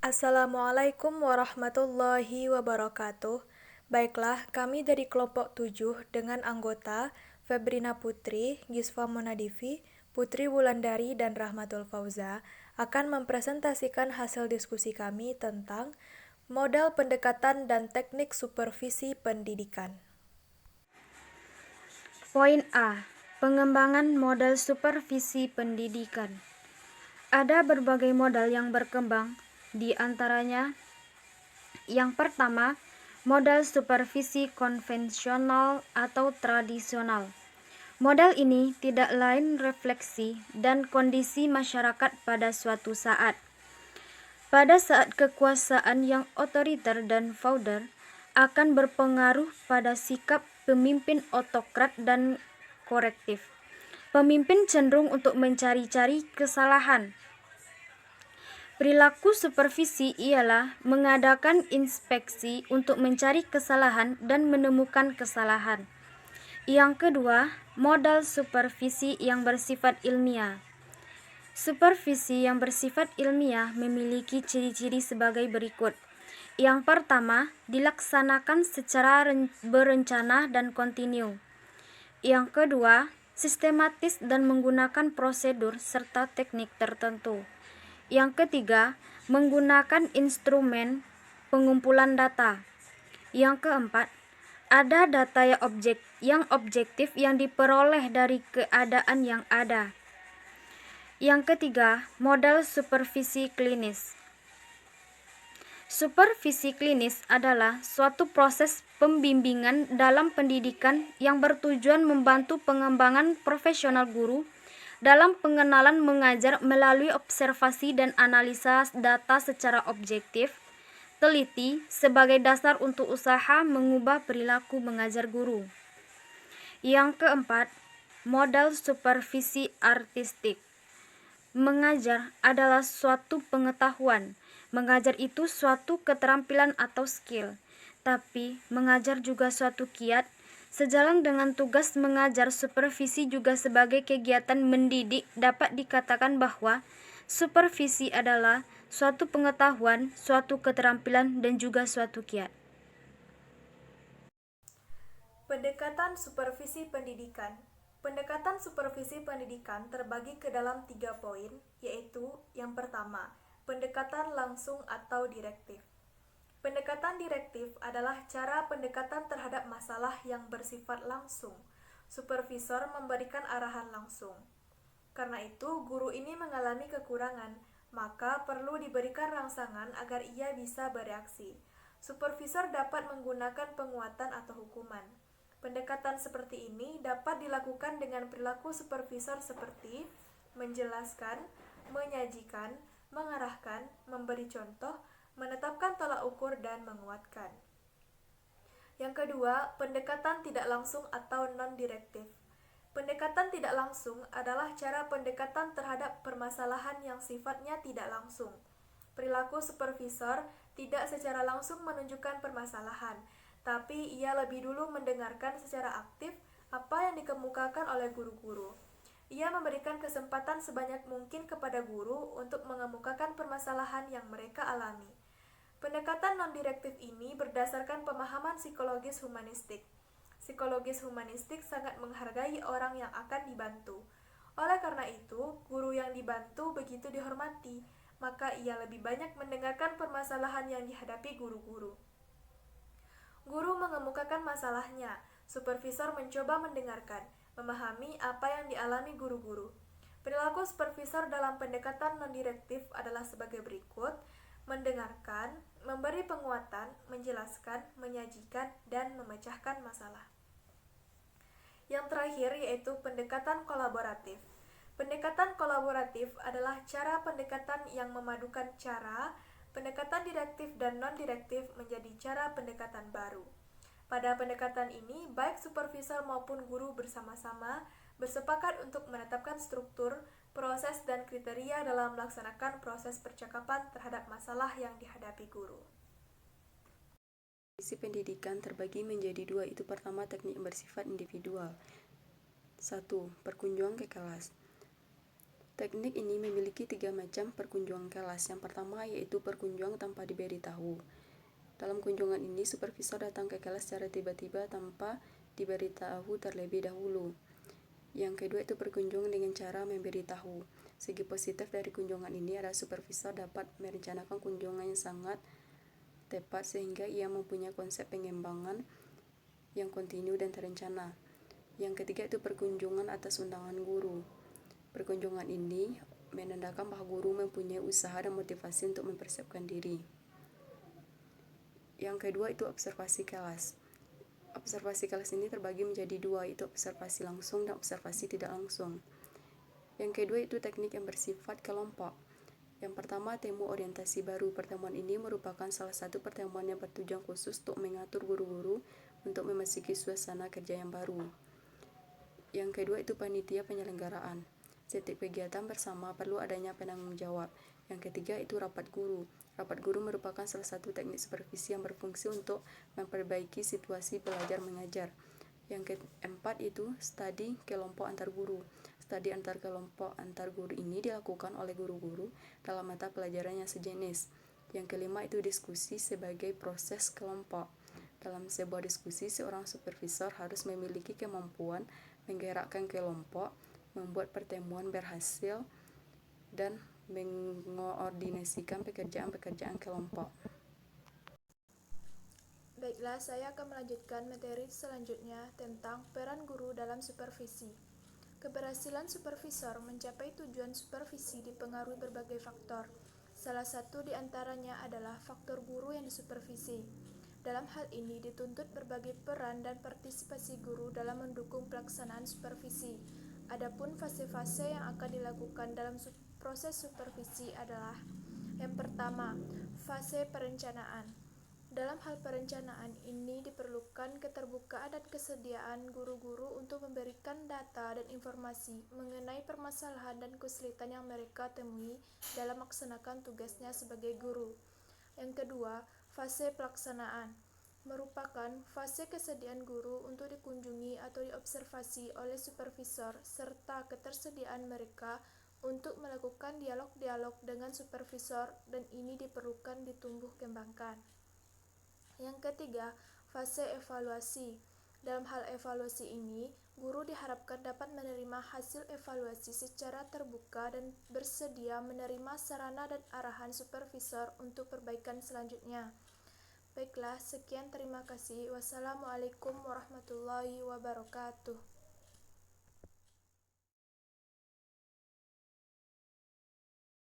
Assalamualaikum warahmatullahi wabarakatuh. Baiklah, kami dari kelompok 7 dengan anggota Febrina Putri, Gisva Monadivi, Putri Wulandari, dan Rahmatul Fauza akan mempresentasikan hasil diskusi kami tentang model pendekatan dan teknik supervisi pendidikan. Poin A. Pengembangan model supervisi pendidikan. Ada berbagai model yang berkembang, di antaranya yang pertama, model supervisi konvensional atau tradisional. Model ini tidak lain refleksi dan kondisi masyarakat pada suatu saat. Pada saat kekuasaan yang otoriter dan fauder akan berpengaruh pada sikap pemimpin otokrat dan korektif. Pemimpin cenderung untuk mencari-cari kesalahan. Perilaku supervisi ialah mengadakan inspeksi untuk mencari kesalahan dan menemukan kesalahan. Yang kedua, modal supervisi yang bersifat ilmiah. Supervisi yang bersifat ilmiah memiliki ciri-ciri sebagai berikut. Yang pertama, dilaksanakan secara berencana dan kontinu. Yang kedua, sistematis dan menggunakan prosedur serta teknik tertentu. Yang ketiga, menggunakan instrumen pengumpulan data. Yang keempat, ada data yang objektif yang diperoleh dari keadaan yang ada. Yang ketiga, model supervisi klinis. Supervisi klinis adalah suatu proses pembimbingan dalam pendidikan yang bertujuan membantu pengembangan profesional guru dalam pengenalan mengajar melalui observasi dan analisa data secara objektif, teliti sebagai dasar untuk usaha mengubah perilaku mengajar guru. Yang keempat, model supervisi artistik. Mengajar adalah suatu pengetahuan. Mengajar itu suatu keterampilan atau skill. Tapi mengajar juga suatu kiat. Sejalan dengan tugas mengajar, supervisi juga sebagai kegiatan mendidik dapat dikatakan bahwa supervisi adalah suatu pengetahuan, suatu keterampilan, dan juga suatu kiat. Pendekatan supervisi pendidikan. Pendekatan supervisi pendidikan terbagi ke dalam 3 poin, yaitu yang pertama, pendekatan langsung atau direktif. Pendekatan direktif adalah cara pendekatan terhadap masalah yang bersifat langsung. Supervisor memberikan arahan langsung. Karena itu, guru ini mengalami kekurangan, maka perlu diberikan rangsangan agar ia bisa bereaksi. Supervisor dapat menggunakan penguatan atau hukuman. Pendekatan seperti ini dapat dilakukan dengan perilaku supervisor seperti menjelaskan, menyajikan, mengarahkan, memberi contoh, menetapkan tolak ukur, dan menguatkan. Yang kedua, pendekatan tidak langsung atau non-direktif. Pendekatan tidak langsung adalah cara pendekatan terhadap permasalahan yang sifatnya tidak langsung. Perilaku supervisor tidak secara langsung menunjukkan permasalahan, tapi ia lebih dulu mendengarkan secara aktif apa yang dikemukakan oleh guru-guru. Ia memberikan kesempatan sebanyak mungkin kepada guru untuk mengemukakan permasalahan yang mereka alami. Pendekatan non-direktif ini berdasarkan pemahaman psikologis humanistik. Psikologis humanistik sangat menghargai orang yang akan dibantu. Oleh karena itu, guru yang dibantu begitu dihormati, maka ia lebih banyak mendengarkan permasalahan yang dihadapi guru-guru. Guru mengemukakan masalahnya, supervisor mencoba mendengarkan, memahami apa yang dialami guru-guru. Perilaku supervisor dalam pendekatan non-direktif adalah sebagai berikut: mendengarkan, memberi penguatan, menjelaskan, menyajikan, dan memecahkan masalah. Yang terakhir yaitu pendekatan kolaboratif. Pendekatan kolaboratif adalah cara pendekatan yang memadukan cara pendekatan direktif dan non-direktif menjadi cara pendekatan baru. Pada pendekatan ini, baik supervisor maupun guru bersama-sama bersepakat untuk menetapkan struktur, proses, dan kriteria dalam melaksanakan proses percakapan terhadap masalah yang dihadapi guru. Isi pendidikan terbagi menjadi 2, itu pertama teknik bersifat individual. 1. Perkunjungan ke kelas. Teknik ini memiliki 3 macam perkunjungan kelas. Yang pertama yaitu perkunjungan tanpa diberitahu. Dalam kunjungan ini, supervisor datang ke kelas secara tiba-tiba tanpa diberitahu terlebih dahulu. Yang kedua itu perkunjungan dengan cara memberitahu. Segi positif dari kunjungan ini adalah supervisor dapat merencanakan kunjungan yang sangat tepat sehingga ia mempunyai konsep pengembangan yang kontinu dan terencana. Yang ketiga itu perkunjungan atas undangan guru. Perkunjungan ini menandakan bahwa guru mempunyai usaha dan motivasi untuk mempersiapkan diri. Yang kedua itu observasi kelas. Observasi kelas ini terbagi menjadi dua, yaitu observasi langsung dan observasi tidak langsung. Yang kedua itu teknik yang bersifat kelompok. Yang pertama, temu orientasi baru. Pertemuan ini merupakan salah satu pertemuan yang bertujuan khusus untuk mengatur guru-guru untuk memasuki suasana kerja yang baru. Yang kedua itu panitia penyelenggaraan. Setiap kegiatan bersama perlu adanya penanggung jawab. Yang ketiga itu rapat guru. Rapat guru merupakan salah satu teknik supervisi yang berfungsi untuk memperbaiki situasi belajar mengajar. Yang keempat itu studi kelompok antar guru. Studi antar kelompok antar guru ini dilakukan oleh guru-guru dalam mata pelajaran yang sejenis. Yang kelima itu diskusi sebagai proses kelompok. Dalam sebuah diskusi, seorang supervisor harus memiliki kemampuan menggerakkan kelompok, membuat pertemuan berhasil, dan mengoordinasikan pekerjaan-pekerjaan kelompok. Baiklah, saya akan melanjutkan materi selanjutnya tentang peran guru dalam supervisi. Keberhasilan supervisor mencapai tujuan supervisi dipengaruhi berbagai faktor. Salah satu di antaranya adalah faktor guru yang disupervisi. Dalam hal ini dituntut berbagai peran dan partisipasi guru dalam mendukung pelaksanaan supervisi. Adapun fase-fase yang akan dilakukan dalam proses supervisi adalah: yang pertama, fase perencanaan. Dalam hal perencanaan ini diperlukan keterbukaan dan kesediaan guru-guru untuk memberikan data dan informasi mengenai permasalahan dan kesulitan yang mereka temui dalam melaksanakan tugasnya sebagai guru. Yang kedua, fase pelaksanaan merupakan fase kesediaan guru untuk dikunjungi atau diobservasi oleh supervisor serta ketersediaan mereka untuk melakukan dialog-dialog dengan supervisor, dan ini diperlukan ditumbuh kembangkan. Yang ketiga, fase evaluasi. Dalam hal evaluasi ini, guru diharapkan dapat menerima hasil evaluasi secara terbuka dan bersedia menerima sarana dan arahan supervisor untuk perbaikan selanjutnya. Baiklah, sekian, terima kasih. Wassalamualaikum warahmatullahi wabarakatuh.